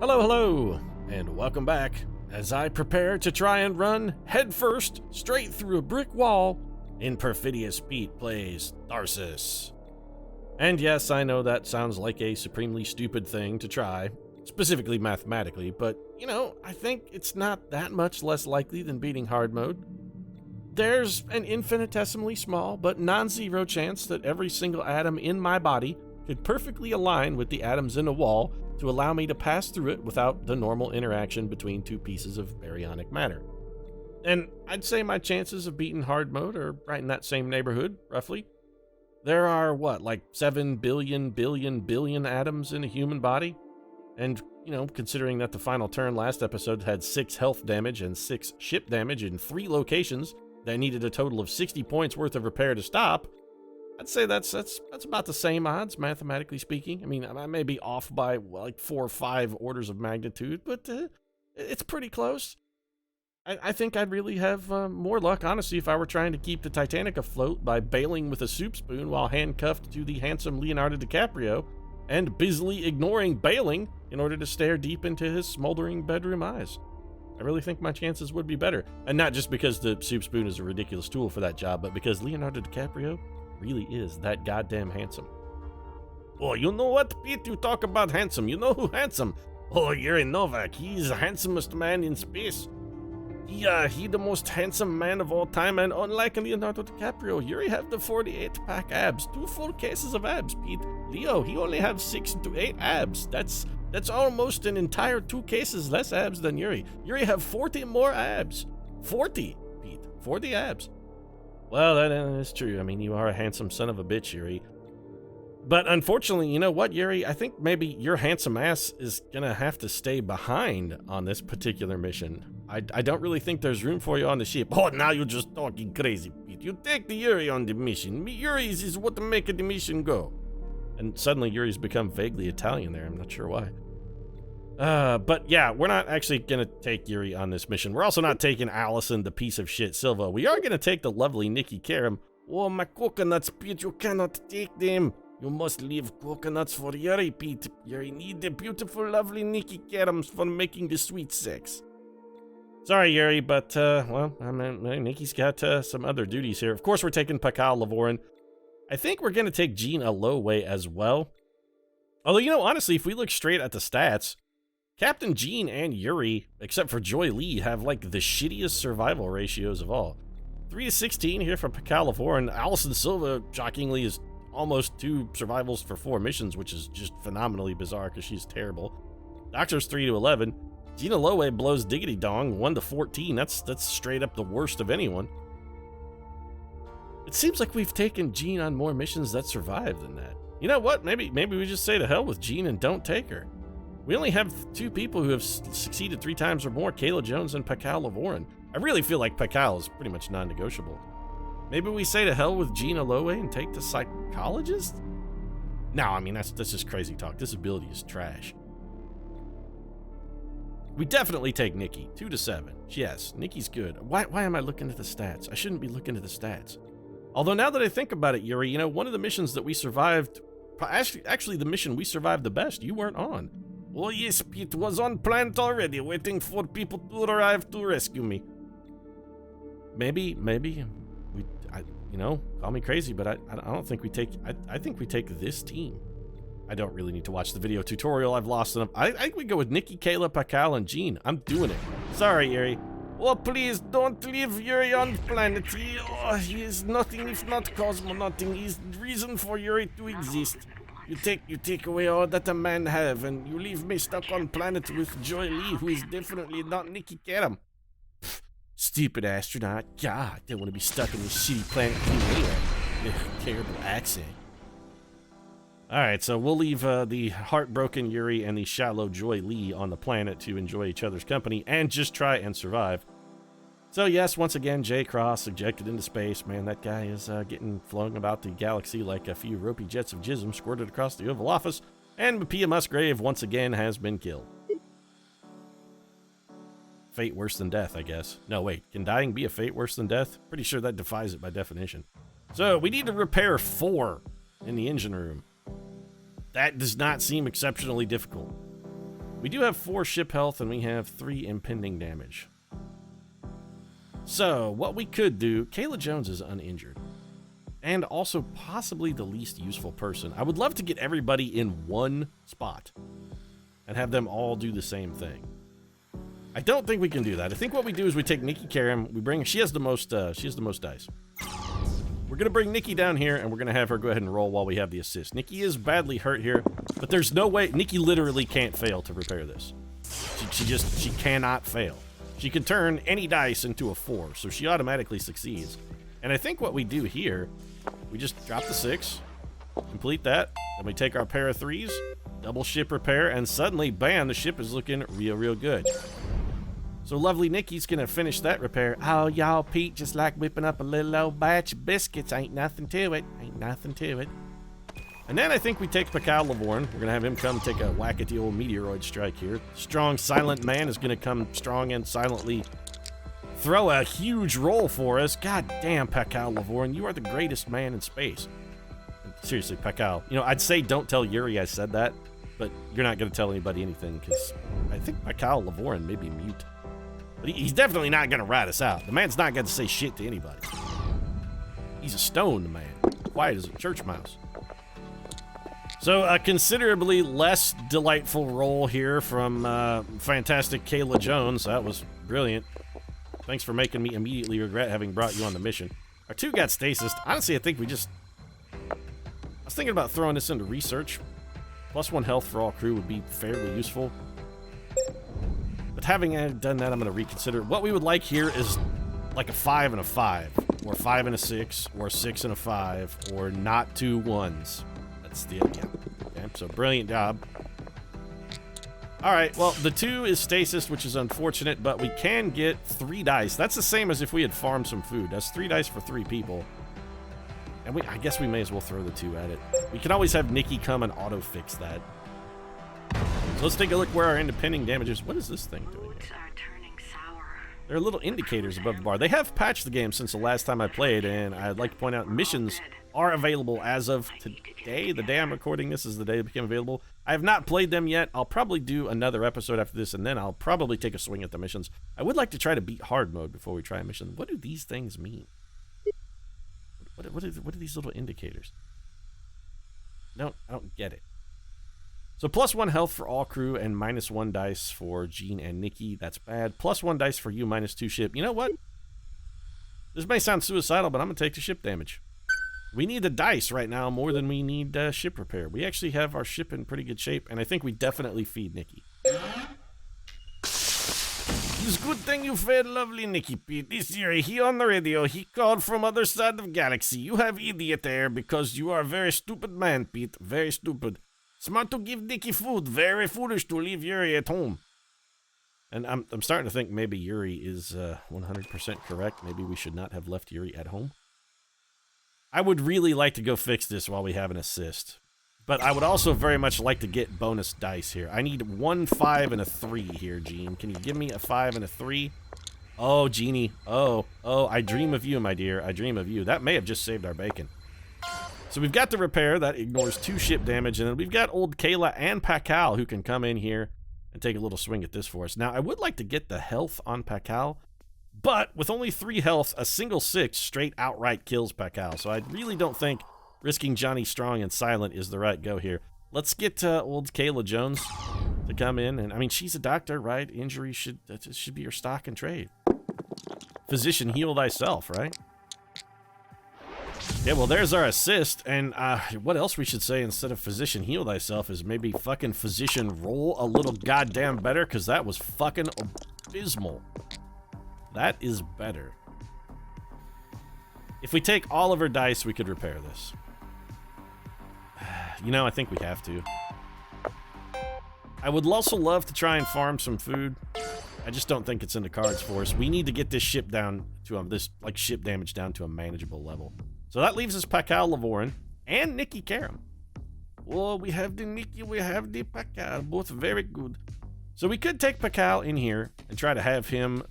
Hello, hello, and welcome back as I prepare to try and run headfirst straight through a brick wall in Perfidious Pete Plays Tharsis. And yes, I know that sounds like a supremely stupid thing to try, specifically mathematically, but, you know, I think it's not that much less likely than beating hard mode. There's an infinitesimally small but non-zero chance that every single atom in my body could perfectly align with the atoms in a wall to allow me to pass through it without the normal interaction between two pieces of baryonic matter. And I'd say my chances of beating hard mode are right in that same neighborhood, roughly. There are, like 7 billion atoms in a human body? And, you know, considering that the final turn last episode had 6 health damage and 6 ship damage in 3 locations that needed a total of 60 points worth of repair to stop, I'd say that's about the same odds, mathematically speaking. I mean, I may be off by like 4 or 5 orders of magnitude, but it's pretty close. I think I'd really have more luck, honestly, if I were trying to keep the Titanic afloat by bailing with a soup spoon while handcuffed to the handsome Leonardo DiCaprio and busily ignoring bailing in order to stare deep into his smoldering bedroom eyes. I really think my chances would be better. And not just because the soup spoon is a ridiculous tool for that job, but because Leonardo DiCaprio really is that goddamn handsome. Oh, you know what, Pete? You talk about handsome. You know who handsome? Oh, Yuri Novak. He's the handsomest man in space. He the most handsome man of all time, and unlike Leonardo DiCaprio, Yuri have the 48-pack abs. 2 full cases of abs, Pete. Leo, he only have 6 to 8 abs. That's almost an entire 2 cases less abs than Yuri. Yuri have 40 more abs. 40, Pete. 40 abs. Well, that is true. I mean, you are a handsome son of a bitch, Yuri. But unfortunately, you know what, Yuri? I think maybe your handsome ass is gonna have to stay behind on this particular mission. I don't really think there's room for you on the ship. Oh, now you're just talking crazy, Pete. You take the Yuri on the mission. Yuri's is what make the mission go. And suddenly Yuri's become vaguely Italian there. I'm not sure why. But yeah, we're not actually gonna take Yuri on this mission. We're also not taking Allison, the piece of shit Silva. We are gonna take the lovely Nikki Karam. Oh, my coconuts, Pete, you cannot take them. You must leave coconuts for Yuri, Pete. Yuri need the beautiful, lovely Nikki Karams for making the sweet sex. Sorry, Yuri, but, well, I mean, Nikki's got some other duties here. Of course, we're taking Pakal Lavorin. I think we're gonna take Jean Aloway as well. Although, you know, honestly, if we look straight at the stats, Captain Jean and Yuri, except for Joy Lee, have like the shittiest survival ratios of all. 3 to 16 here for Pakal Lavorin. Allison Silva, shockingly, is almost 2 survivals for 4 missions, which is just phenomenally bizarre because she's terrible. Doctor's 3 to 11. Gina Lowe blows Diggity Dong 1 to 14. That's straight up the worst of anyone. It seems like we've taken Jean on more missions that survive than that. You know what? Maybe we just say to hell with Jean and don't take her. We only have 2 people who have succeeded 3 times or more, Kayla Jones and Pakal Lavorin. I really feel like Pakal is pretty much non-negotiable. Maybe we say to hell with Gina Lowe and take the psychologist? No, I mean, that's just crazy talk. This ability is trash. We definitely take Nikki, 2 to 7. Yes, Nikki's good. Why am I looking at the stats? I shouldn't be looking at the stats. Although now that I think about it, Yuri, you know, one of the missions that we survived, actually the mission we survived the best, you weren't on. Oh yes, Pete was on planet already, waiting for people to arrive to rescue me. Maybe, you know, call me crazy, but I don't think we take, I think we take this team. I don't really need to watch the video tutorial. I've lost enough. I think we go with Nikki, Kayla, Pakal, and Jean. I'm doing it. Sorry, Yuri. Oh, please don't leave Yuri on the planet. He is nothing if not cosmonauting. He's the reason for Yuri to exist. You take away all that a man have, and you leave me stuck on planet with Joy Lee, who is definitely not Nikki Karam. Stupid astronaut. God, I don't want to be stuck on this shitty planet anyway. Terrible accent. Alright, so we'll leave the heartbroken Yuri and the shallow Joy Lee on the planet to enjoy each other's company and just try and survive. So yes, once again, J. Cross ejected into space. Man, that guy is getting flung about the galaxy like a few ropey jets of jism squirted across the Oval Office, and Mapia Musgrave once again has been killed. Fate worse than death, I guess. No, wait, can dying be a fate worse than death? Pretty sure that defies it by definition. So we need to repair 4 in the engine room. That does not seem exceptionally difficult. We do have 4 ship health, and we have 3 impending damage. So, what we could do, Kayla Jones is uninjured. And also possibly the least useful person. I would love to get everybody in one spot and have them all do the same thing. I don't think we can do that. I think what we do is we take Nikki Karam, we bring, she has the most dice. We're gonna bring Nikki down here and we're gonna have her go ahead and roll while we have the assist. Nikki is badly hurt here, but there's no way, Nikki literally can't fail to repair this. She cannot fail. She can turn any dice into a 4, so she automatically succeeds. And I think what we do here, we just drop the 6, complete that, then we take our pair of 3s, double ship repair, and suddenly, bam, the ship is looking real good. So lovely Nikki's gonna finish that repair. Oh, y'all, Pete, just like whipping up a little old batch of biscuits. Ain't nothing to it. Ain't nothing to it. And then I think we take Pakal Lavorn. We're gonna have him come take a whack at the old meteoroid strike here. Strong, silent man is gonna come strong and silently throw a huge roll for us. God damn, Pakal Lavorn, you are the greatest man in space. Seriously, Pakal. You know, I'd say don't tell Yuri I said that, but you're not gonna tell anybody anything because I think Pakal Lavorn may be mute. But he's definitely not gonna rat us out. The man's not gonna say shit to anybody. He's a stoned man, quiet as a church mouse. So a considerably less delightful roll here from fantastic Kayla Jones. That was brilliant. Thanks for making me immediately regret having brought you on the mission. Our 2 got stasis. Honestly, I think we just... I was thinking about throwing this into research. +1 health for all crew would be fairly useful. But having done that, I'm going to reconsider. What we would like here is like a 5 and a 5, or 5 and a 6, or 6 and a 5, or not 2 1s. That's the idea. Okay, so brilliant job. Alright, well, the 2 is stasis, which is unfortunate, but we can get 3 dice. That's the same as if we had farmed some food. That's 3 dice for 3 people. And I guess we may as well throw the 2 at it. We can always have Nikki come and auto-fix that. So let's take a look where our independent damage is. What is this thing doing here? There are little indicators above the bar. They have patched the game since the last time I played, and I'd like to point out missions are available as of today. The day I'm recording this is the day they became available. I have not played them yet. I'll probably do another episode after this, and then I'll probably take a swing at the missions. I would like to try to beat hard mode before we try a mission. What do these things mean? What are these little indicators? I don't get it. So +1 health for all crew and -1 dice for Jean and Nikki. That's bad. +1 dice for you, -2 ship. You know what? This may sound suicidal, but I'm going to take the ship damage. We need the dice right now more than we need ship repair. We actually have our ship in pretty good shape, and I think we definitely feed Nikki. It's a good thing you fed lovely Nikki, Pete. This year, he on the radio, he called from other side of galaxy. You have idiot there because you are a very stupid man, Pete. Very stupid. Smart to give Nikki food. Very foolish to leave Yuri at home. And I'm starting to think maybe Yuri is 100% correct. Maybe we should not have left Yuri at home. I would really like to go fix this while we have an assist. But I would also very much like to get bonus dice here. I need 1 5 and a 3 here, Jean. Can you give me a 5 and a 3? Oh, Jeannie. Oh, I dream of you, my dear. I dream of you. That may have just saved our bacon. So we've got the repair. That ignores 2 ship damage. And then we've got old Kayla and Pakal who can come in here and take a little swing at this for us. Now, I would like to get the health on Pakal. But with only 3 health, a single 6 straight outright kills Pakal. So I really don't think risking Johnny Strong and Silent is the right go here. Let's get old Kayla Jones to come in. And I mean, she's a doctor, right? Injury should be your stock and trade. Physician, heal thyself, right? Yeah, well, there's our assist. And what else we should say instead of physician, heal thyself is maybe fucking physician roll a little goddamn better, because that was fucking abysmal. That is better. If we take all of our dice, we could repair this. You know, I think we have to. I would also love to try and farm some food. I just don't think it's in the cards for us. We need to get this ship down to ship damage down to a manageable level. So that leaves us Pakal Lavorn and Nikki Karam. Oh, we have the Nikki, we have the Pakal, both very good. So we could take Pakal in here and try to have him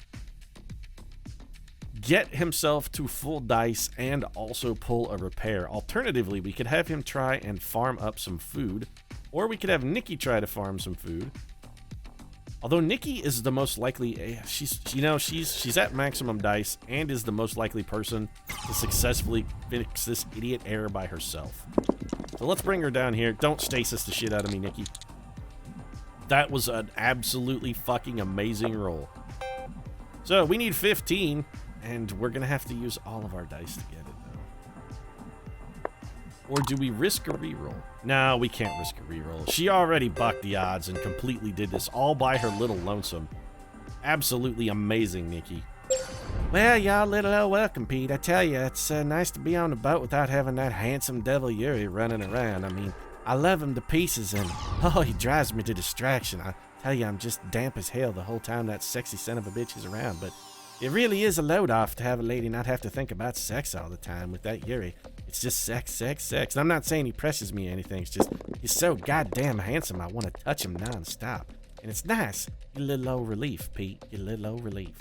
get himself to full dice and also pull a repair. Alternatively, we could have him try and farm up some food, or we could have Nikki try to farm some food, Although Nikki is the most likely, she's at maximum dice and is the most likely person to successfully fix this idiot error by herself. So let's bring her down here. Don't stasis the shit out of me, Nikki. That was an absolutely fucking amazing roll. So we need 15, and we're gonna have to use all of our dice to get it, though. Or do we risk a reroll? No, we can't risk a reroll. She already bucked the odds and completely did this all by her little lonesome. Absolutely amazing, Nikki. Well, y'all little old welcome, Pete. I tell you, it's nice to be on the boat without having that handsome devil Yuri running around. I mean, I love him to pieces, and oh, he drives me to distraction. I tell you, I'm just damp as hell the whole time that sexy son of a bitch is around, but it really is a load off to have a lady not have to think about sex all the time with that Yuri. It's just sex, sex, sex. And I'm not saying he presses me or anything. It's just, he's so goddamn handsome, I want to touch him nonstop. And it's nice. Get a little old relief, Pete. Get a little old relief.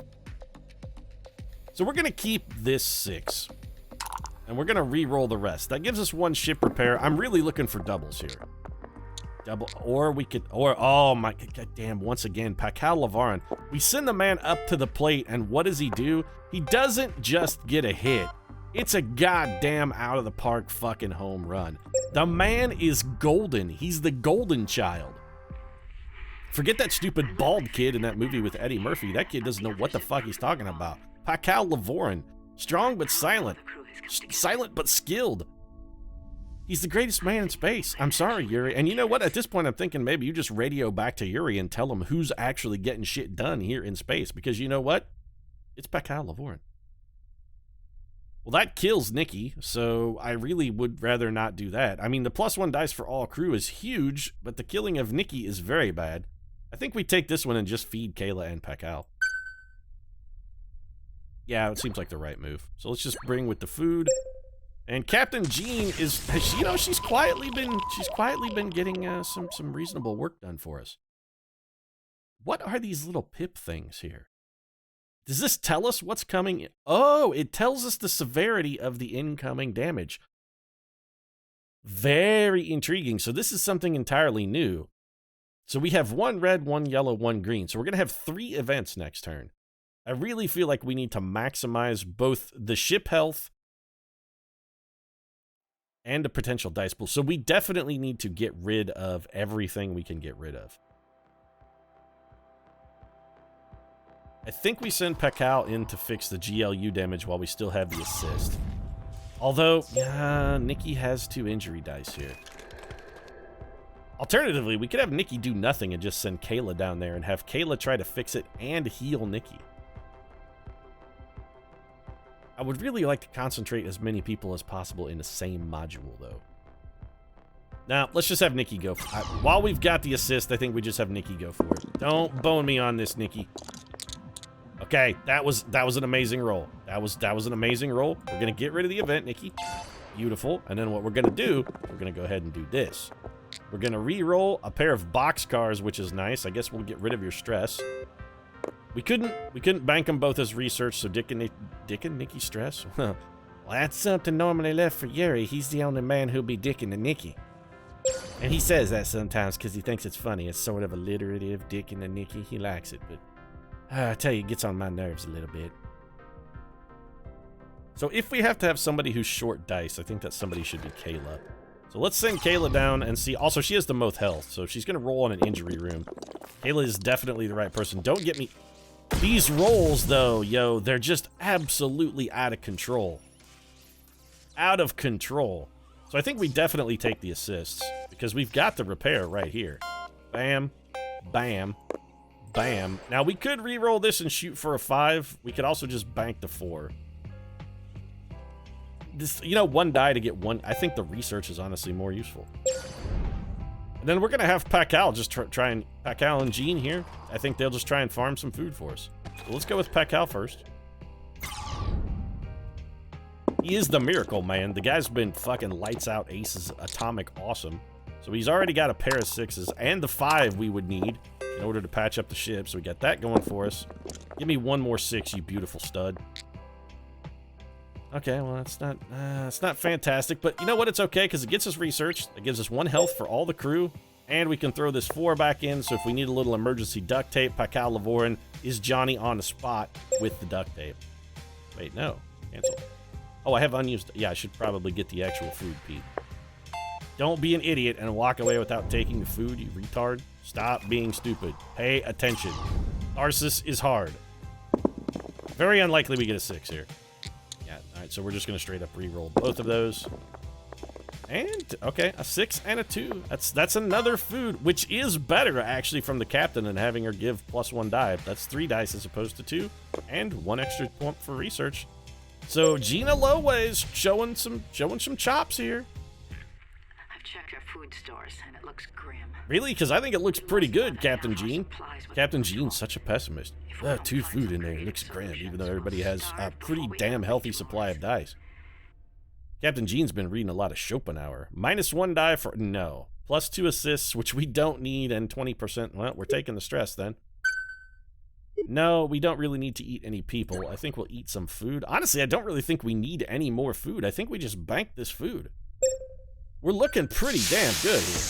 So we're going to keep this 6. And we're going to re-roll the rest. That gives us 1 ship repair. I'm really looking for doubles here. Double, or we could, or, oh my, goddamn, once again, Pascal Lavarin. We send the man up to the plate, and what does he do? He doesn't just get a hit. It's a goddamn out-of-the-park fucking home run. The man is golden. He's the golden child. Forget that stupid bald kid in that movie with Eddie Murphy. That kid doesn't know what the fuck he's talking about. Pascal Lavarin. Strong but silent. Silent but skilled. He's the greatest man in space. I'm sorry, Yuri. And you know what? At this point, I'm thinking maybe you just radio back to Yuri and tell him who's actually getting shit done here in space. Because you know what? It's Pascal Lavarin. Well, that kills Nikki, so I really would rather not do that. I mean, the +1 dice for all crew is huge, but the killing of Nikki is very bad. I think we take this one and just feed Kayla and Pascal. Yeah, it seems like the right move. So let's just bring with the food. And Captain Jean is, you know, she's quietly been getting some reasonable work done for us. What are these little pip things here? Does this tell us what's coming? Oh, it tells us the severity of the incoming damage. Very intriguing. So this is something entirely new. So we have 1 red, 1 yellow, 1 green. So we're going to have 3 events next turn. I really feel like we need to maximize both the ship health and a potential dice pool. So we definitely need to get rid of everything we can get rid of. I think we send Pascal in to fix the GLU damage while we still have the assist. Although, Nikki has 2 injury dice here. Alternatively, we could have Nikki do nothing and just send Kayla down there and have Kayla try to fix it and heal Nikki. I would really like to concentrate as many people as possible in the same module, though. Now, let's just have Nikki go. While we've got the assist, I think we just have Nikki go for it. Don't bone me on this, Nikki. Okay, that was an amazing roll. That was an amazing roll. We're gonna get rid of the event, Nikki. Beautiful. And then what we're gonna do, we're gonna go ahead and do this. We're gonna re-roll a pair of boxcars, which is nice. I guess we'll get rid of your stress. We couldn't bank them both as research, so Dick and Nikki stress? Well, that's something normally left for Yuri. He's the only man who'll be dicking to Nikki. And he says that sometimes because he thinks it's funny. It's sort of alliterative, dicking to Nikki. He likes it, but I tell you, it gets on my nerves a little bit. So if we have to have somebody who's short dice, I think that somebody should be Kayla. So let's send Kayla down and see. Also, she has the most health, so she's going to roll on an injury room. Kayla is definitely the right person. Don't get me... These rolls, though, yo, they're just absolutely out of control. Out of control. So I think we definitely take the assists, because we've got the repair right here. Bam, bam, bam. Now, we could re-roll this and shoot for a 5. We could also just bank the 4. This, you know, 1 die to get 1. I think the research is honestly more useful. And then we're going to have Pascal just try and... Pascal and Jean here. I think they'll just try and farm some food for us. So let's go with Pascal first. He is the miracle man. The guy's been fucking lights out aces, atomic awesome. So he's already got a pair of 6s and the 5 we would need in order to patch up the ship. So we got that going for us. Give me 1 more 6, you beautiful stud. Okay, well, it's not fantastic, but you know what? It's okay, because it gets us research. It gives us 1 health for all the crew. And we can throw this 4 back in, so if we need a little emergency duct tape, Pakal Lavorin is Johnny on the spot with the duct tape. Wait, no. Cancel. Oh, I have unused... Yeah, I should probably get the actual food, Pete. Don't be an idiot and walk away without taking the food, you retard. Stop being stupid. Pay attention. Tharsis is hard. Very unlikely we get a 6 here. Yeah, alright, so we're just going to straight up re-roll both of those. And, okay, a 6 and a 2. That's another food, which is better, actually, from the captain than having her give +1 die. That's 3 dice as opposed to 2, and 1 extra point for research. So, Gina Loway's showing some chops here. I've checked our food stores, and it looks grim. Really? Because I think it looks pretty good, Captain Jean. Captain Jean's such a pessimist. 2 food in there, it looks grim, even though everybody has a pretty damn healthy supply of dice. Captain Jean's been reading a lot of Schopenhauer. -1 die for... No. +2 assists, which we don't need, and 20%... Well, we're taking the stress, then. No, we don't really need to eat any people. I think we'll eat some food. Honestly, I don't really think we need any more food. I think we just bank this food. We're looking pretty damn good here.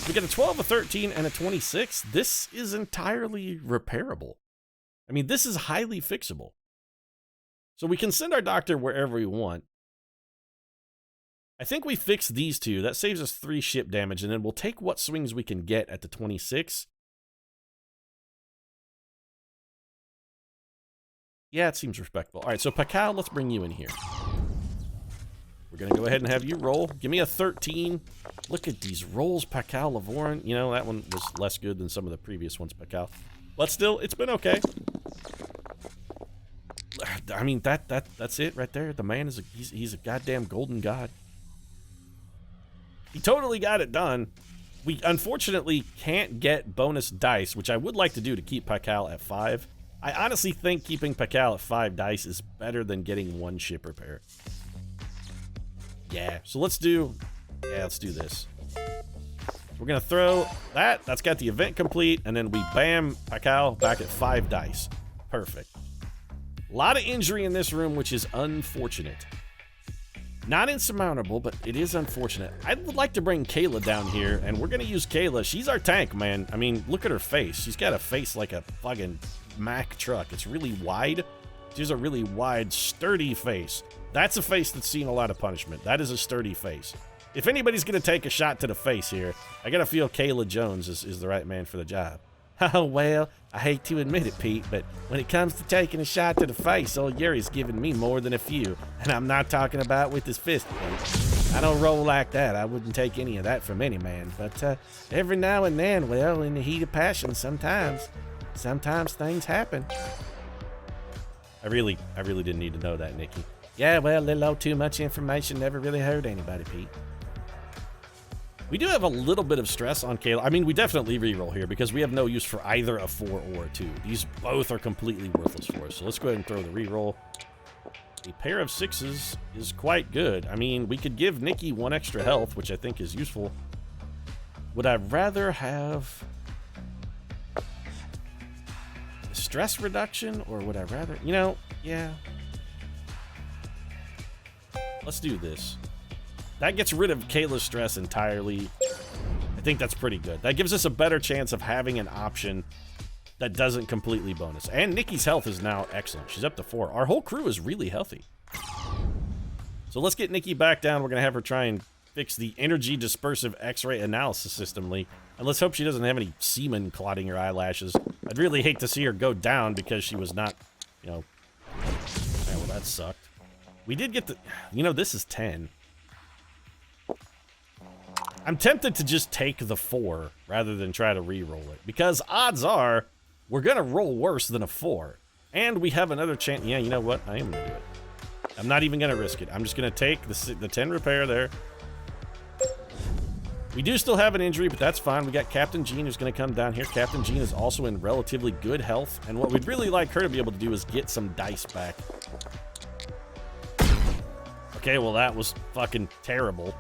We got a 12, a 13, and a 26. This is entirely repairable. I mean, this is highly fixable. So we can send our doctor wherever we want. I think we fix these 2. That saves us 3 ship damage, and then we'll take what swings we can get at the 26. Yeah, it seems respectable. All right, so Pakal, let's bring you in here. We're going to go ahead and have you roll. Give me a 13. Look at these rolls, Pakal Lavorin. You know, that one was less good than some of the previous ones, Pakal. But still, it's been okay. I mean, that's it right there. The man is he's a goddamn golden god. He totally got it done. We unfortunately can't get bonus dice, which I would like to do to keep Pakal at 5. I honestly think keeping Pakal at 5 dice is better than getting 1 ship repair. Yeah, so let's do this. We're gonna throw that. That's got the event complete, and then we bam Pakal back at 5 dice. Perfect. A lot of injury in this room, which is unfortunate. Not insurmountable, but it is unfortunate. I would like to bring Kayla down here, and we're gonna use Kayla. She's our tank, man. I mean, look at her face. She's got a face like a fucking Mack truck. It's really wide. She has a really wide, sturdy face. That's a face that's seen a lot of punishment. That is a sturdy face. If anybody's gonna take a shot to the face here, I gotta feel Kayla Jones is the right man for the job. Oh, well, I hate to admit it, Pete, but when it comes to taking a shot to the face, old Yuri's given me more than a few, and I'm not talking about with his fist, Pete. I don't roll like that. I wouldn't take any of that from any man, but every now and then, well, in the heat of passion, sometimes things happen. I really didn't need to know that, Nikki. Yeah, well, a little too much information never really hurt anybody, Pete. We do have a little bit of stress on Kayla. I mean, we definitely reroll here because we have no use for either a 4 or a 2. These both are completely worthless for us. So let's go ahead and throw the reroll. A pair of 6s is quite good. I mean, we could give Nikki 1 extra health, which I think is useful. Would I rather have stress reduction, or would I rather... You know, yeah. Let's do this. That gets rid of Kayla's stress entirely. I think that's pretty good. That gives us a better chance of having an option that doesn't completely bonus. And Nikki's health is now excellent. She's up to 4. Our whole crew is really healthy. So let's get Nikki back down. We're going to have her try and fix the energy dispersive X-ray analysis system leak. And let's hope she doesn't have any semen clotting her eyelashes. I'd really hate to see her go down because she was not, you know... Yeah, well, that sucked. We did get the... You know, this is 10. I'm tempted to just take the 4 rather than try to re-roll it, because odds are we're going to roll worse than a 4. And we have another chance. Yeah, you know what? I am going to do it. I'm not even going to risk it. I'm just going to take the 10 repair there. We do still have an injury, but that's fine. We got Captain Jean who's going to come down here. Captain Jean is also in relatively good health, and what we'd really like her to be able to do is get some dice back. Okay, well, that was fucking terrible.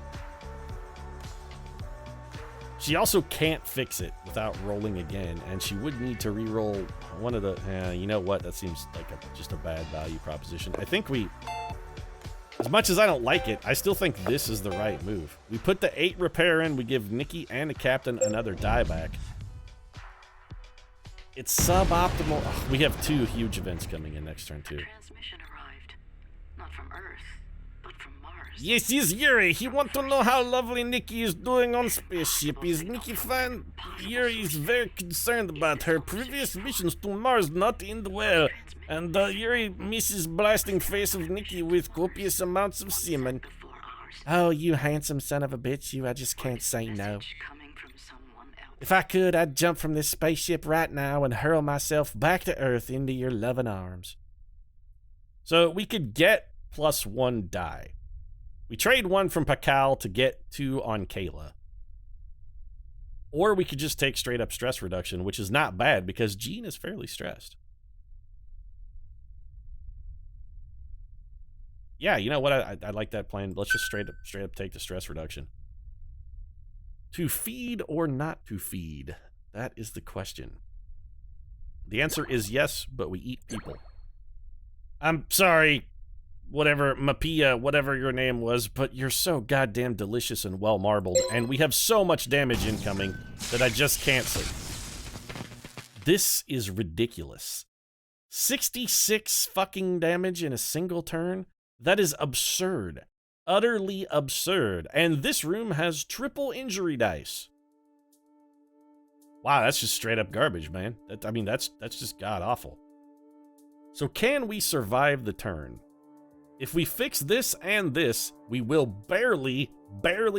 She also can't fix it without rolling again, and she would need to re-roll one of the... you know what? That seems like just a bad value proposition. I think we As much as I don't like it, I still think this is the right move. We put the 8 repair in, we give Nikki and the captain another die back. It's suboptimal. Ugh, we have 2 huge events coming in next turn, too. Transmission arrived. Not from Earth, but from Mars. Yes, he's Yuri. He wants to know how lovely Nikki is doing on spaceship. Is Nikki fine? Yuri is very concerned about her previous missions to Mars not end well. And Yuri misses blasting face of Nikki with copious amounts of semen. Oh, you handsome son of a bitch. I just can't say no. If I could, I'd jump from this spaceship right now and hurl myself back to Earth into your loving arms. So we could get +1 die. We trade 1 from Pakal to get 2 on Kayla. Or we could just take straight up stress reduction, which is not bad because Jean is fairly stressed. Yeah, you know what? I like that plan. Let's just straight up take the stress reduction. To feed or not to feed? That is the question. The answer is yes, but we eat people. I'm sorry, whatever, Mapia, whatever your name was, but you're so goddamn delicious and well marbled, and we have so much damage incoming that I just can't sleep. This is ridiculous. 66 fucking damage in a single turn? That is absurd. Utterly absurd. And this room has triple injury dice. Wow, that's just straight up garbage, man. I mean, that's just god-awful. So can we survive the turn? If we fix this and this, we will barely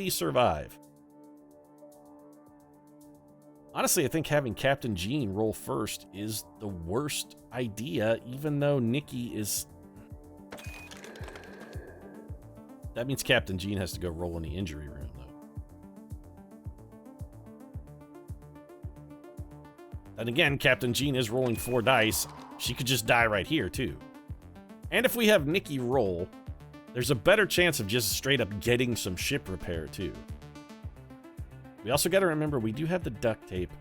survive. Honestly, I think having Captain Jean roll first is the worst idea, even though Nikki is... That means Captain Jean has to go roll in the injury room, though. And again, Captain Jean is rolling 4 dice. She could just die right here, too. And if we have Nikki roll, there's a better chance of just straight up getting some ship repair, too. We also got to remember, we do have the duct tape.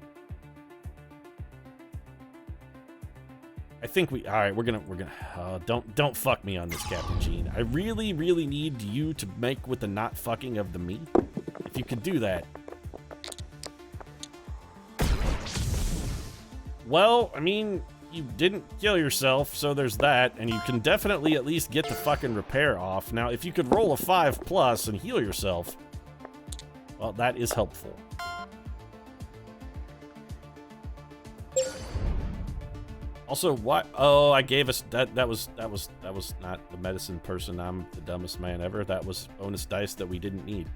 I think we... Alright, we're gonna... don't fuck me on this, Captain Jean. I really need you to make with the not fucking of the me. If you could do that. Well, I mean, you didn't kill yourself, so there's that, and you can definitely at least get the fucking repair off. Now, if you could roll a 5+ and heal yourself, well, that is helpful. Also, what? Oh, I gave us that was not the medicine person. I'm the dumbest man ever. That was bonus dice that we didn't need.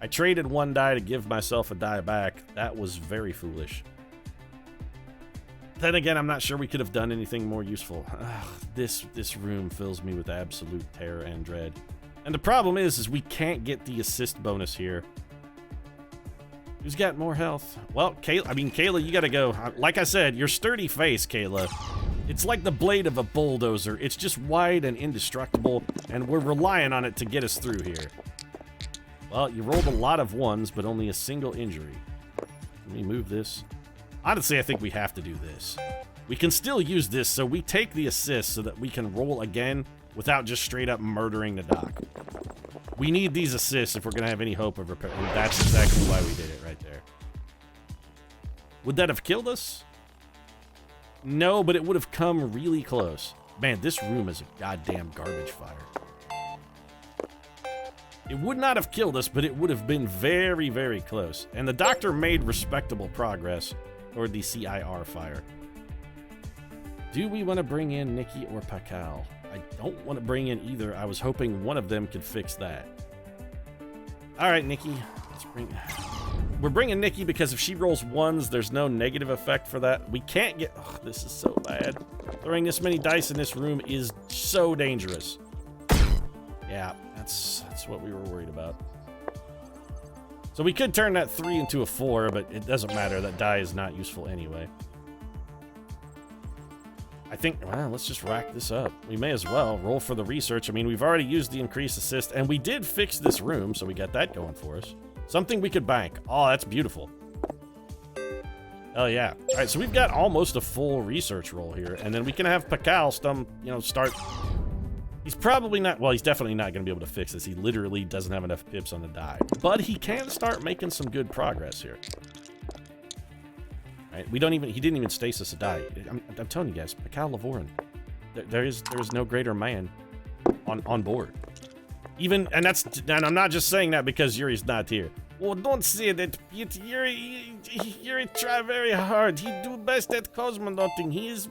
I traded 1 die to give myself a die back. That was very foolish. Then again, I'm not sure we could have done anything more useful. Ugh, this room fills me with absolute terror and dread. And the problem is we can't get the assist bonus here. Who's got more health? Well, Kayla, you gotta go. Like I said, your sturdy face, Kayla. It's like the blade of a bulldozer. It's just wide and indestructible, and we're relying on it to get us through here. Well, you rolled a lot of 1s, but only a single injury. Let me move this. Honestly, I think we have to do this. We can still use this, so we take the assist so that we can roll again without just straight up murdering the doc. We need these assists if we're going to have any hope of repair. And that's exactly why we did it right there. Would that have killed us? No, but it would have come really close. Man, this room is a goddamn garbage fire. It would not have killed us, but it would have been very close. And the doctor made respectable progress toward the CIR fire. Do we want to bring in Nikki or Pakal? I don't want to bring in either. I was hoping one of them could fix that. All right, Nikki. We're bringing Nikki because if she rolls 1s, there's no negative effect for that. We can't get... Oh, this is so bad. Throwing this many dice in this room is so dangerous. Yeah, that's what we were worried about. So we could turn that 3 into a 4, but it doesn't matter. That die is not useful anyway. I think, well, let's just rack this up. We may as well roll for the research. I mean, we've already used the increased assist, and we did fix this room, so we got that going for us. Something we could bank. Oh, that's beautiful. Oh, yeah. All right, so we've got almost a full research roll here, and then we can have Pakal start He's probably not, well, he's definitely not going to be able to fix this. He literally doesn't have enough pips on the die. But he can start making some good progress here. Right? He didn't even stasis a die. I'm telling you guys, Mikhail Lavorin, there is no greater man on board. Even, and I'm not just saying that because Yuri's not here. Well, don't say that, Yuri try very hard. He do best at cosmonauting. He's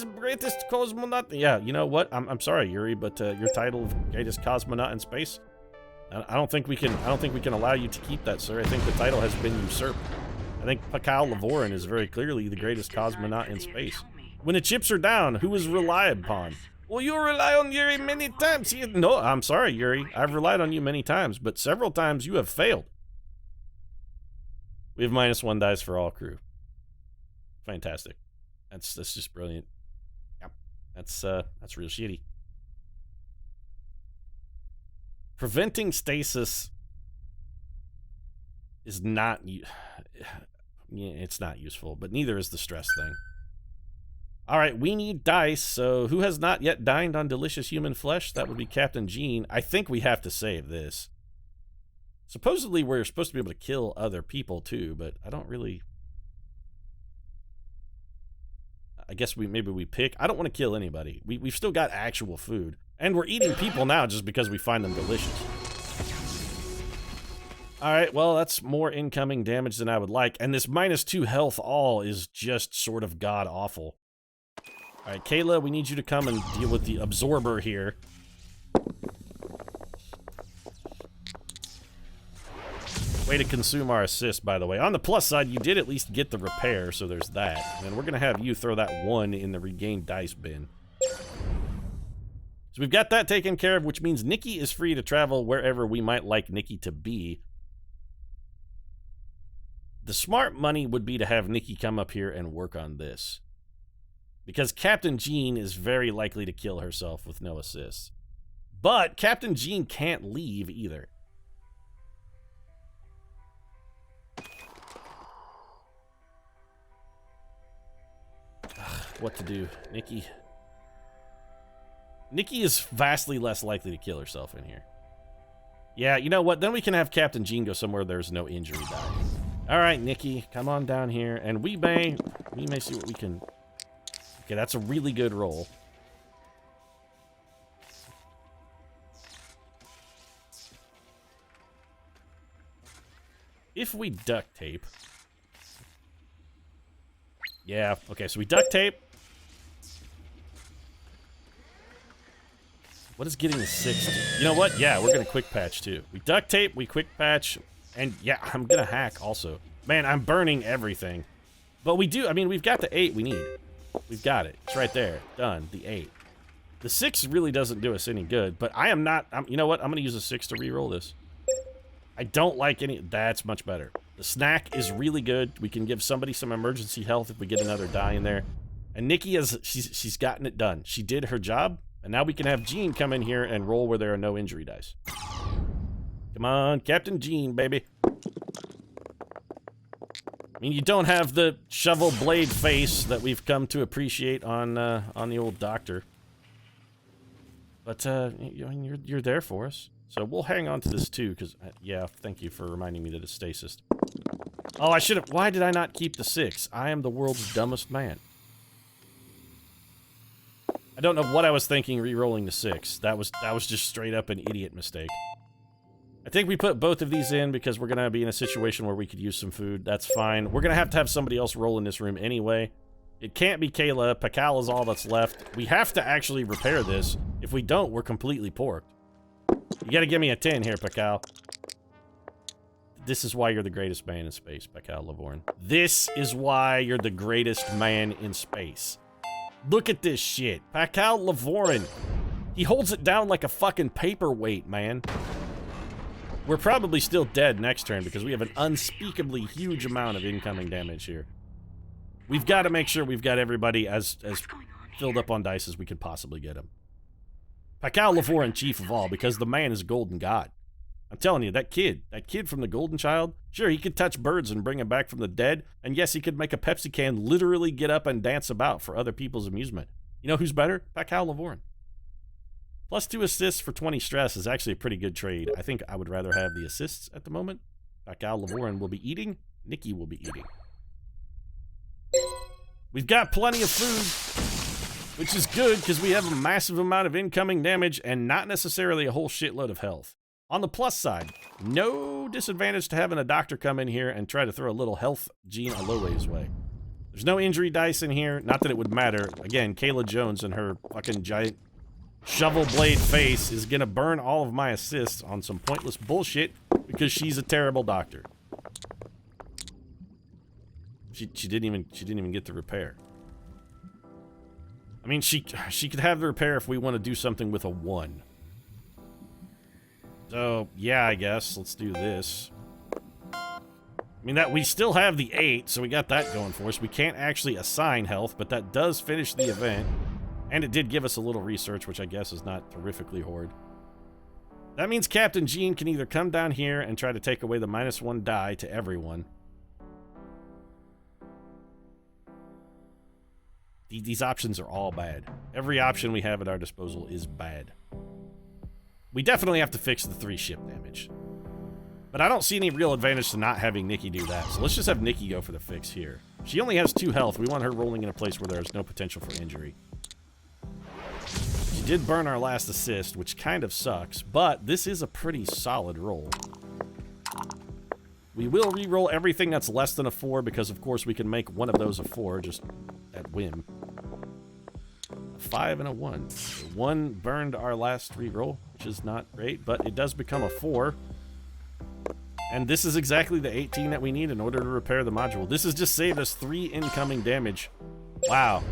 the greatest cosmonaut. Yeah, you know what? I'm sorry, Yuri, but your title of greatest cosmonaut in space, I don't think we can allow you to keep that, sir. I think the title has been usurped. I think Mikhail Lavorin is very clearly the greatest cosmonaut in space. When the chips are down, who is relied upon? Well, you rely on Yuri many times. No, I'm sorry, Yuri. I've relied on you many times, but several times you have failed. We have -1 dice for all crew. Fantastic. That's just brilliant. Yep. That's real shitty. Preventing stasis is not, it's not useful, but neither is the stress thing. All right, we need dice, so who has not yet dined on delicious human flesh? That would be Captain Gene. I think we have to save this. Supposedly, we're supposed to be able to kill other people, too, but I don't really... I guess maybe we pick... I don't want to kill anybody. We've still got actual food. And we're eating people now just because we find them delicious. Alright, well, that's more incoming damage than I would like. And this -2 health all is just sort of god-awful. Alright, Kayla, we need you to come and deal with the absorber here. Way to consume our assist, by the way. On the plus side, you did at least get the repair, so there's that. And we're going to have you throw that 1 in the regained dice bin. So we've got that taken care of, which means Nikki is free to travel wherever we might like Nikki to be. The smart money would be to have Nikki come up here and work on this. Because Captain Jean is very likely to kill herself with no assists. But Captain Jean can't leave either. What to do? Nikki is vastly less likely to kill herself in here. Yeah, you know what? Then we can have Captain Jean go somewhere there's no injury die. All right, Nikki, come on down here, and we may see what we can... Okay, that's a really good roll. If we duct tape... Yeah, okay, so we duct tape. What is getting the 6 do? You know what? Yeah, we're gonna quick patch too. We duct tape, we quick patch, and yeah, I'm gonna hack also. Man, I'm burning everything. But we do, I mean, we've got the 8 we need. We've got it. It's right there. Done. The 8. The 6 really doesn't do us any good, but I am not, you know what? I'm gonna use a 6 to re-roll this. I don't like any, that's much better. The snack is really good. We can give somebody some emergency health if we get another die in there. And Nikki she's gotten it done. She did her job, and now we can have Jean come in here and roll where there are no injury dice. Come on, Captain Jean, baby. I mean, you don't have the shovel blade face that we've come to appreciate on the old doctor. But you're there for us. So we'll hang on to this too, because, yeah, thank you for reminding me that it's stasis. Oh, I should have, why did I not keep the 6? I am the world's dumbest man. I don't know what I was thinking re-rolling the 6. That was just straight up an idiot mistake. I think we put both of these in because we're going to be in a situation where we could use some food. That's fine. We're going to have somebody else roll in this room anyway. It can't be Kayla. Pakal is all that's left. We have to actually repair this. If we don't, we're completely porked. You gotta give me a 10 here, Pakal. This is why you're the greatest man in space, Pakal Lavorin. This is why you're the greatest man in space. Look at this shit. Pakal Lavorin. He holds it down like a fucking paperweight, man. We're probably still dead next turn because we have an unspeakably huge amount of incoming damage here. We've got to make sure we've got everybody as filled up on dice as we could possibly get them. Pakal Lavorin, chief of all, because the man is a golden god. I'm telling you, that kid from the Golden Child, sure, he could touch birds and bring them back from the dead, and yes, he could make a Pepsi can literally get up and dance about for other people's amusement. You know who's better? Pakal Lavorin. +2 assists for 20 stress is actually a pretty good trade. I think I would rather have the assists at the moment. Pakal Lavoran will be eating. Nikki will be eating. We've got plenty of food, which is good because we have a massive amount of incoming damage and not necessarily a whole shitload of health. On the plus side, no disadvantage to having a doctor come in here and try to throw a little health gene Aloe's way. There's no injury dice in here, not that it would matter. Again, Kayla Jones and her fucking giant shovel blade face is gonna burn all of my assists on some pointless bullshit because she's a terrible doctor. She didn't even get the repair. I mean, she could have the repair if we want to do something with a 1. So, yeah, I guess. Let's do this. I mean, that we still have the 8, so we got that going for us. We can't actually assign health, but that does finish the event. And it did give us a little research, which I guess is not terrifically horrid. That means Captain Jean can either come down here and try to take away the -1 die to everyone. These options are all bad. Every option we have at our disposal is bad. We definitely have to fix the 3 ship damage. But I don't see any real advantage to not having Nikki do that, so let's just have Nikki go for the fix here. She only has 2 health. We want her rolling in a place where there's no potential for injury. She did burn our last assist, which kind of sucks, but this is a pretty solid roll. We will re-roll everything that's less than a 4 because, of course, we can make one of those a 4 just at whim. A 5 and a 1. The 1 burned our last re-roll, which is not great, but it does become a 4. And this is exactly the 18 that we need in order to repair the module. This has just saved us 3 incoming damage. Wow.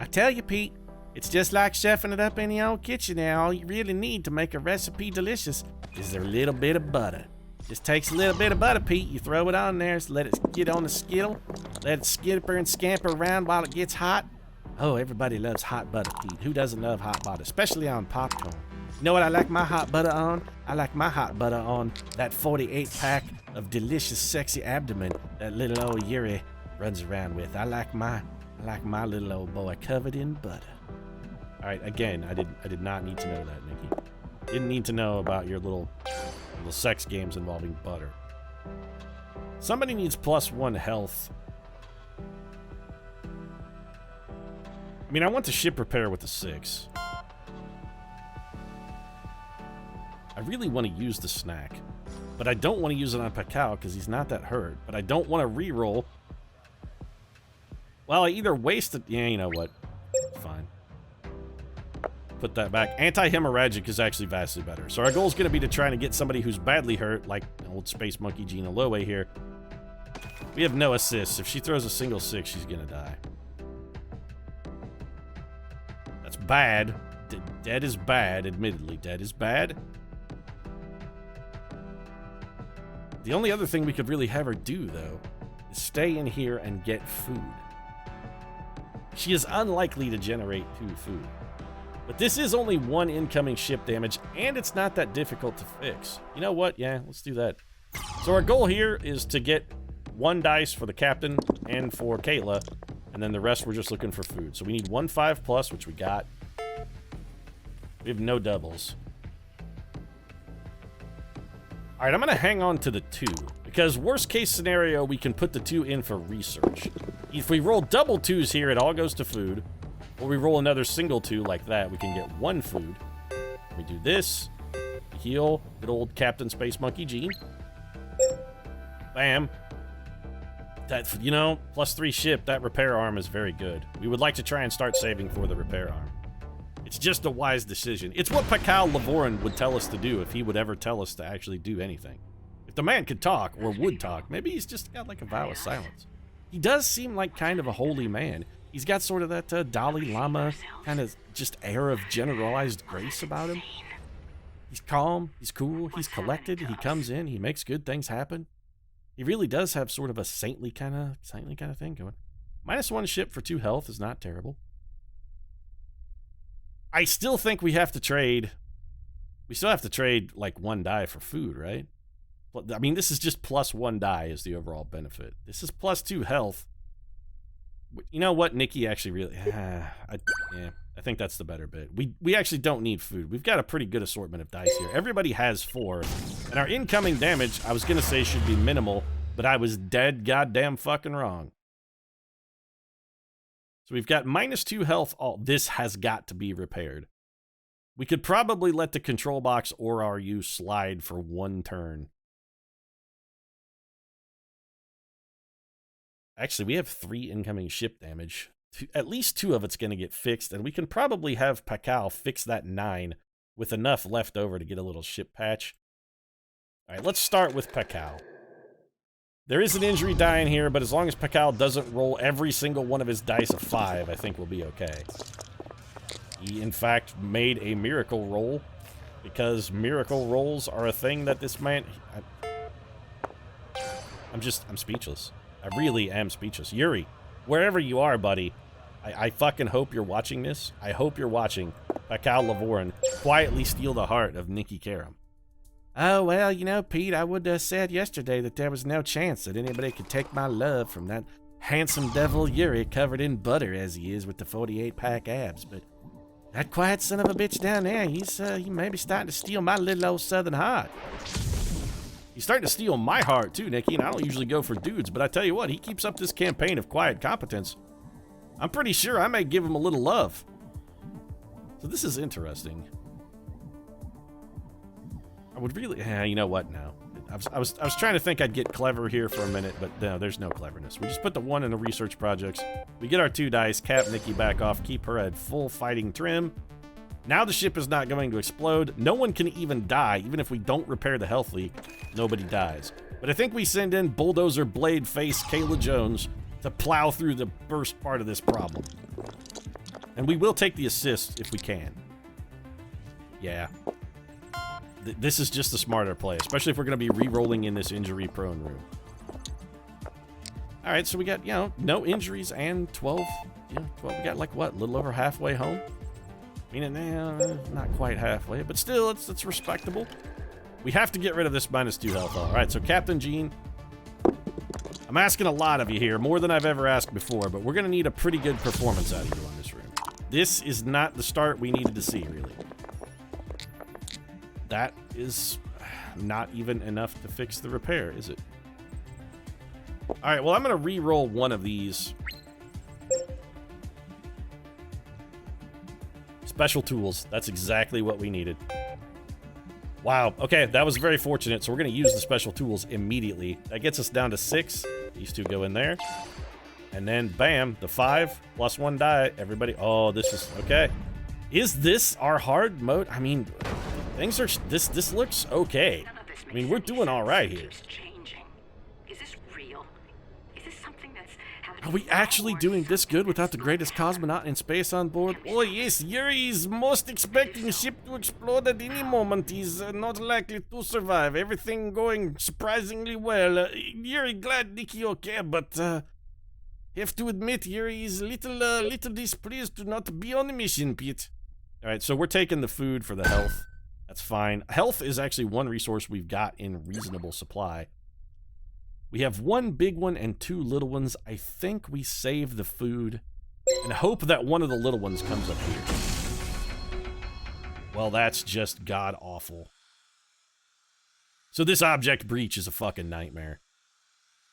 I tell you, Pete, it's just like chefing it up in the old kitchen now. All you really need to make a recipe delicious is a little bit of butter. Just takes a little bit of butter, Pete. You throw it on there, so let it get on the skittle. Let it skipper and scamper around while it gets hot. Oh, everybody loves hot butter, Pete. Who doesn't love hot butter, especially on popcorn? You know what I like my hot butter on? I like my hot butter on that 48-pack of delicious, sexy abdomen that little old Yuri runs around with. I like my little old boy covered in butter. All right, again, I did not need to know that, Nikki. Didn't need to know about your little sex games involving butter. Somebody needs +1 health. I mean, I want to ship repair with the 6. I really want to use the snack, but I don't want to use it on Pakal because he's not that hurt, but I don't want to re-roll. Well, I either wasted... Yeah, you know what? Fine. Put that back. Anti-hemorrhagic is actually vastly better. So our goal is going to be to try to get somebody who's badly hurt, like old Space Monkey Gina Lowe here. We have no assists. If she throws a single 6, she's going to die. That's bad. Dead is bad, admittedly. Dead is bad. The only other thing we could really have her do, though, is stay in here and get food. She is unlikely to generate 2 food. But this is only 1 incoming ship damage, and it's not that difficult to fix. You know what? Yeah, let's do that. So our goal here is to get 1 dice for the captain and for Kayla, and then the rest we're just looking for food. So we need 1 5+, which we got. We have no doubles. All right, I'm going to hang on to the 2, because worst case scenario, we can put the 2 in for research. If we roll double 2s here, it all goes to food. Or we roll another single 2 like that, we can get 1 food. We do this, heal, good old Captain Space Monkey Gene. Bam. That, you know, +3 ship, that repair arm is very good. We would like to try and start saving for the repair arm. It's just a wise decision. It's what Pakal Lavoran would tell us to do if he would ever tell us to actually do anything. If the man could talk, or would talk, maybe he's just got like a vow of silence. He does seem like kind of a holy man. He's got sort of that Dalai Lama kind of just air of generalized grace about him. He's calm, he's cool, he's collected, he comes in, he makes good things happen. He really does have sort of a saintly kind of thing going. -1 ship for 2 health is not terrible. I still think we have to trade. We still have to trade like 1 die for food, right? I mean, this is just +1 die is the overall benefit. This is +2 health. You know what, Nikki actually really... yeah, I think that's the better bit. We actually don't need food. We've got a pretty good assortment of dice here. Everybody has 4. And our incoming damage, I was going to say, should be minimal, but I was dead goddamn fucking wrong. So we've got -2 health. Oh, this has got to be repaired. We could probably let the control box or RU slide for 1 turn. Actually, we have 3 incoming ship damage. At least 2 of it's going to get fixed, and we can probably have Pakal fix that 9 with enough left over to get a little ship patch. All right, let's start with Pakal. There is an injury die in here, but as long as Pakal doesn't roll every single one of his dice a 5, I think we'll be okay. He, in fact, made a miracle roll, because miracle rolls are a thing that this man... I'm speechless. I really am speechless. Yuri, wherever you are, buddy, I fucking hope you're watching this. I hope you're watching Pakal Lavoran quietly steal the heart of Nikki Karam. Oh, well, you know, Pete, I would have said yesterday that there was no chance that anybody could take my love from that handsome devil Yuri covered in butter as he is with the 48-pack abs, but that quiet son of a bitch down there, he may be starting to steal my little old southern heart. He's starting to steal my heart, too, Nikki, and I don't usually go for dudes, but I tell you what, he keeps up this campaign of quiet competence. I'm pretty sure I may give him a little love. So this is interesting. I would really... you know what, no. I was trying to think I'd get clever here for a minute, but no, there's no cleverness. We just put the 1 in the research projects. We get our 2 dice, cap Nikki back off, keep her at full fighting trim. Now the ship is not going to explode. No one can even die. Even if we don't repair the health leak, nobody dies. But I think we send in Bulldozer Blade Face Kayla Jones to plow through the first part of this problem. And we will take the assist if we can. Yeah. This is just the smarter play, especially if we're going to be re-rolling in this injury-prone room. All right, so we got, you know, no injuries and 12. Yeah, 12. We got, like, what, a little over halfway home? I mean, not quite halfway, but still, it's respectable. We have to get rid of this -2 health. All right, so Captain Gene, I'm asking a lot of you here, more than I've ever asked before, but we're going to need a pretty good performance out of you on this room. This is not the start we needed to see, really. That is not even enough to fix the repair, is it? All right, well, I'm going to re-roll 1 of these. Special tools. That's exactly what we needed. Wow. Okay, that was very fortunate. So we're going to use the special tools immediately. That gets us down to 6. These 2 go in there. And then, bam, the 5 plus 1 die. Everybody. Oh, this is... Okay. Is this our hard mode? I mean, things are... This looks okay. I mean, we're doing all right here. Are we actually doing this good without the greatest cosmonaut in space on board? Oh yes, Yuri is most expecting ship to explode at any moment. He's not likely to survive. Everything going surprisingly well. Yuri, glad Nikki okay, but have to admit Yuri is little displeased to not be on the mission, Pete. All right, so we're taking the food for the health. That's fine. Health is actually one resource we've got in reasonable supply. We have 1 big one and 2 little ones. I think we save the food and hope that one of the little ones comes up here. Well, that's just god-awful. So this object breach is a fucking nightmare.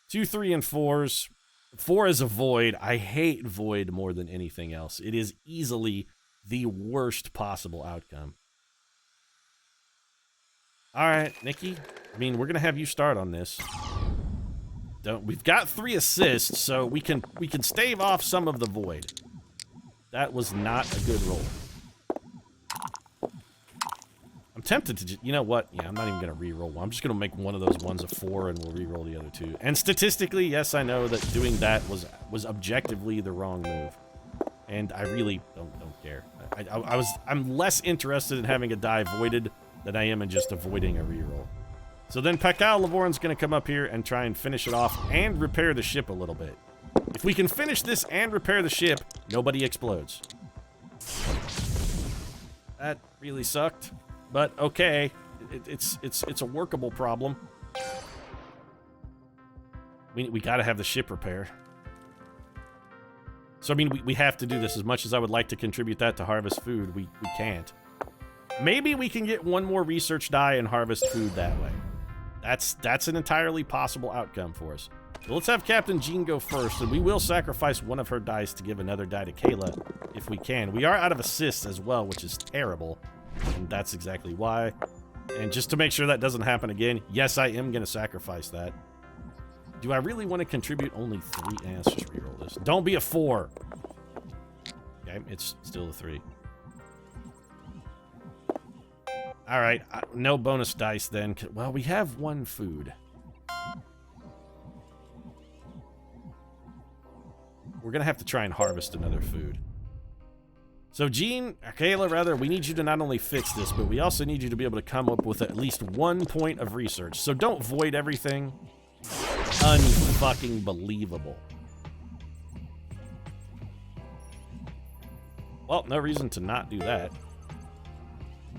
2, 3, and 4s. 4 is a void. I hate void more than anything else. It is easily the worst possible outcome. All right, Nikki. I mean, we're going to have you start on this. We've got 3 assists, so we can stave off some of the void. That was not a good roll. I'm tempted to you know what? Yeah, I'm not even gonna re-roll one. I'm just gonna make one of those ones a 4 and we'll re-roll the other 2. And statistically, yes, I know that doing that was objectively the wrong move. And I really don't care. I'm less interested in having a die voided than I am in just avoiding a re-roll. So then Pakal Lavoran's going to come up here and try and finish it off and repair the ship a little bit. If we can finish this and repair the ship, nobody explodes. That really sucked, but okay. It's a workable problem. We got to have the ship repaired. So, I mean, we have to do this. As much as I would like to contribute that to harvest food, we can't. Maybe we can get one more research die and harvest food that way. That's an entirely possible outcome for us. So let's have Captain Jean go first, and we will sacrifice one of her dice to give another die to Kayla if we can. We are out of assists as well, which is terrible, and that's exactly why. And just to make sure that doesn't happen again, yes, I am going to sacrifice that. Do I really want to contribute only 3? Let's just reroll this. Don't be a 4. Okay, it's still a 3. All right, no bonus dice then. Well, we have 1 food. We're going to have to try and harvest another food. So, Jean, Kayla, rather, we need you to not only fix this, but we also need you to be able to come up with at least 1 point of research. So don't void everything. Unfucking believable. Well, no reason to not do that.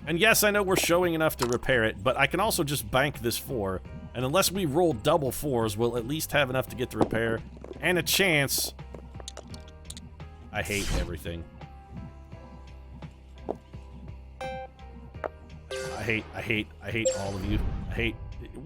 And yes, I know we're showing enough to repair it, but I can also just bank this 4. And unless we roll double 4s, we'll at least have enough to get the repair and a chance. I hate everything. I hate all of you. I hate...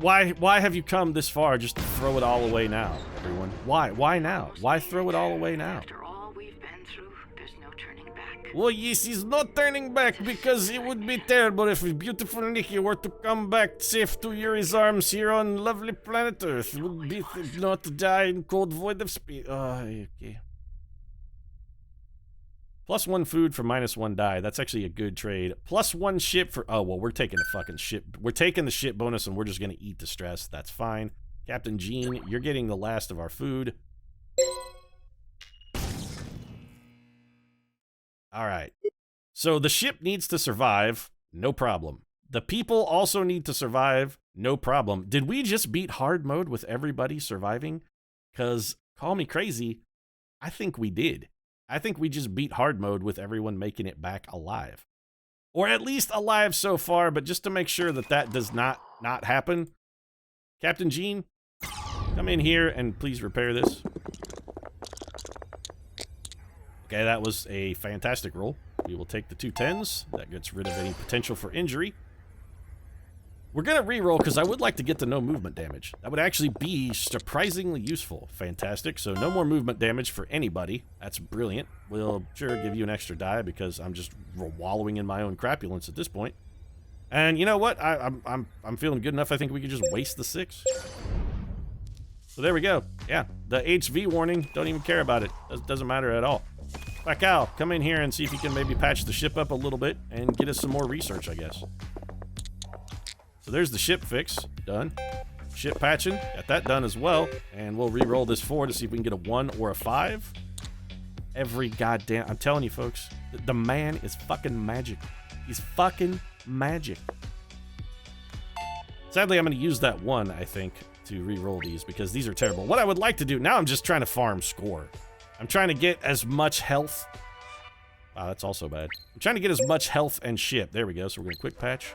Why have you come this far just to throw it all away now, everyone? Why now? Why throw it all away now? After all we've been through, there's no turning back. Well, yes, he's not turning back because it would be terrible if beautiful Nikki were to come back safe to Yuri's arms here on lovely planet Earth. It would be not to die in cold void of space. Oh, okay. +1 food for -1 die. That's actually a good trade. +1 ship for... Oh, well, we're taking the fucking ship. We're taking the ship bonus, and we're just going to eat the stress. That's fine. Captain Jean, you're getting the last of our food. All right. So the ship needs to survive. No problem. The people also need to survive. No problem. Did we just beat hard mode with everybody surviving? Because, call me crazy, I think we did. I think we just beat hard mode with everyone making it back alive. Or at least alive so far, but just to make sure that that does not happen. Captain Jean, come in here and please repair this. Okay, that was a fantastic roll. We will take the 2 10s. That gets rid of any potential for injury. We're going to re-roll because I would like to get to no movement damage. That would actually be surprisingly useful. Fantastic. So no more movement damage for anybody. That's brilliant. We'll sure give you an extra die because I'm just wallowing in my own crapulence at this point. And you know what? I'm feeling good enough. I think we could just waste the 6. So there we go. Yeah, the HV warning, don't even care about it. Doesn't matter at all. Al, come in here and see if you can maybe patch the ship up a little bit and get us some more research, I guess. So there's the ship fix, done. Ship patching, got that done as well. And we'll re-roll this 4 to see if we can get a 1 or a 5. Every goddamn, I'm telling you folks, the man is fucking magic. He's fucking magic. Sadly, I'm going to use that 1, I think, to re-roll these because these are terrible. What I would like to do, now I'm just trying to farm score. I'm trying to get as much health. Wow, that's also bad. I'm trying to get as much health and ship. There we go, so we're going to quick patch.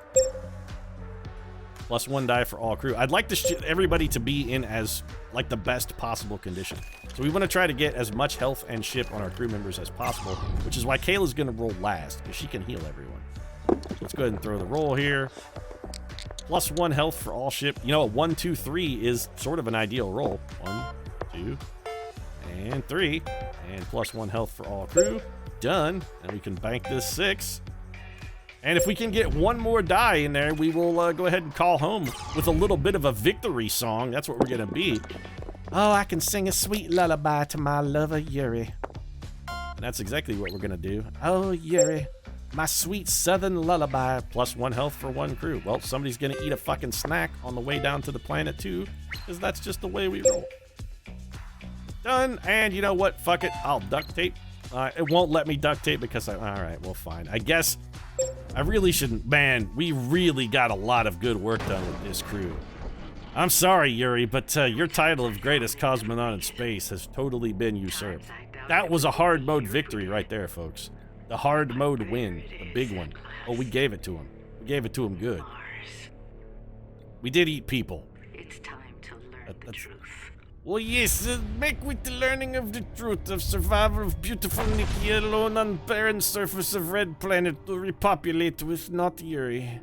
+1 die for all crew. I'd like everybody to be in as, like, the best possible condition. So we want to try to get as much health and ship on our crew members as possible, which is why Kayla's going to roll last, because she can heal everyone. Let's go ahead and throw the roll here. +1 health for all ship. You know, 1, 2, 3 is sort of an ideal roll. 1, 2, and 3. And +1 health for all crew. Done. And we can bank this 6. And if we can get 1 more die in there, we will go ahead and call home with a little bit of a victory song. That's what we're going to be. Oh, I can sing a sweet lullaby to my lover, Yuri. And that's exactly what we're going to do. Oh, Yuri, my sweet southern lullaby. +1 health for 1 crew. Well, somebody's going to eat a fucking snack on the way down to the planet, too, because that's just the way we roll. Done. And you know what? Fuck it. I'll duct tape. It won't let me duct tape because all right, well, fine. I guess I really shouldn't. Man, we really got a lot of good work done with this crew. I'm sorry, Yuri, but your title of greatest cosmonaut in space has totally been usurped. That was a hard mode victory right there, folks. The hard mode win, the big one. Oh, we gave it to him. We gave it to him good. We did eat people. It's time to learn the truth. Well, yes, make with the learning of the truth of survivor of beautiful Nikki alone on barren surface of red planet to repopulate with not Yuri.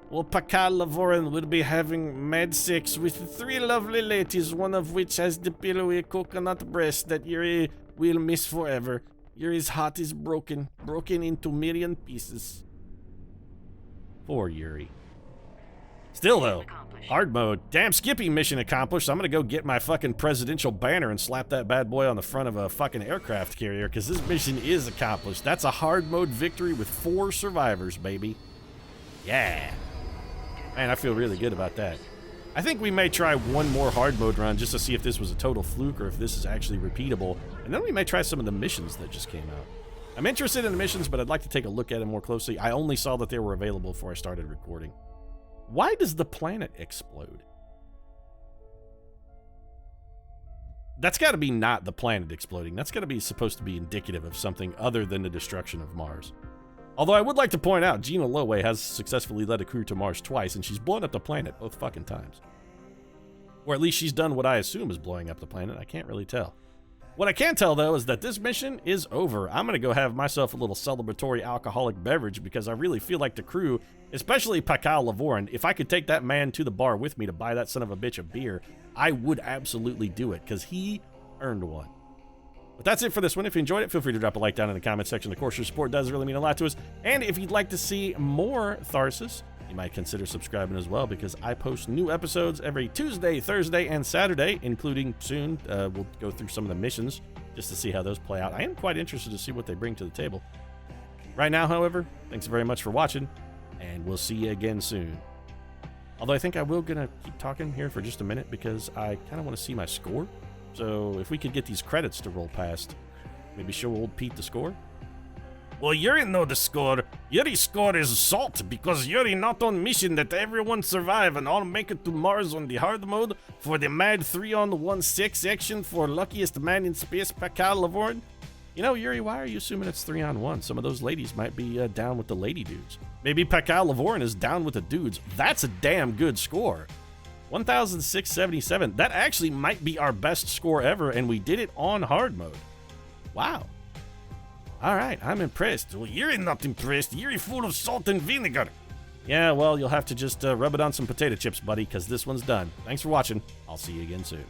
Well, Pakal Lavoran will be having mad sex with 3 lovely ladies, one of which has the pillowy coconut breast that Yuri will miss forever. Yuri's heart is broken into million pieces. Poor Yuri. Still though, hard mode. Damn Skippy mission accomplished. I'm gonna go get my fucking presidential banner and slap that bad boy on the front of a fucking aircraft carrier, because this mission is accomplished. That's a hard mode victory with 4 survivors, baby. Yeah. Man, I feel really good about that. I think we may try one more hard mode run just to see if this was a total fluke or if this is actually repeatable. And then we may try some of the missions that just came out. I'm interested in the missions, but I'd like to take a look at them more closely. I only saw that they were available before I started recording. Why does the planet explode? That's got to be not the planet exploding. That's got to be supposed to be indicative of something other than the destruction of Mars. Although I would like to point out, Gina Lowe has successfully led a crew to Mars twice, and she's blown up the planet both fucking times. Or at least she's done what I assume is blowing up the planet. I can't really tell. What I can tell, though, is that this mission is over. I'm going to go have myself a little celebratory alcoholic beverage because I really feel like the crew, especially Pakal Lavoran, if I could take that man to the bar with me to buy that son of a bitch a beer, I would absolutely do it because he earned one. But that's it for this one. If you enjoyed it, feel free to drop a like down in the comment section. Of course, your support does really mean a lot to us. And if you'd like to see more Tharsis, you might consider subscribing as well, because I post new episodes every Tuesday, Thursday, and Saturday, including soon. We'll go through some of the missions just to see how those play out. I am quite interested to see what they bring to the table. Right now, however, thanks very much for watching, and we'll see you again soon. Although I think I will gonna keep talking here for just a minute because I kind of want to see my score. So if we could get these credits to roll past, maybe show old Pete the score. Well, Yuri know the score. Yuri's score is salt because Yuri not on mission that everyone survive and all make it to Mars on the hard mode for the mad 3-on-1 sex action for luckiest man in space, Pakal Lavoran. You know, Yuri, why are you assuming it's 3-on-1? Some of those ladies might be down with the lady dudes. Maybe Pakal Lavoran is down with the dudes. That's a damn good score. 1,677. That actually might be our best score ever, and we did it on hard mode. Wow. All right, I'm impressed. Well, you're not impressed. You're full of salt and vinegar. Yeah, well, you'll have to just rub it on some potato chips, buddy, because this one's done. Thanks for watching. I'll see you again soon.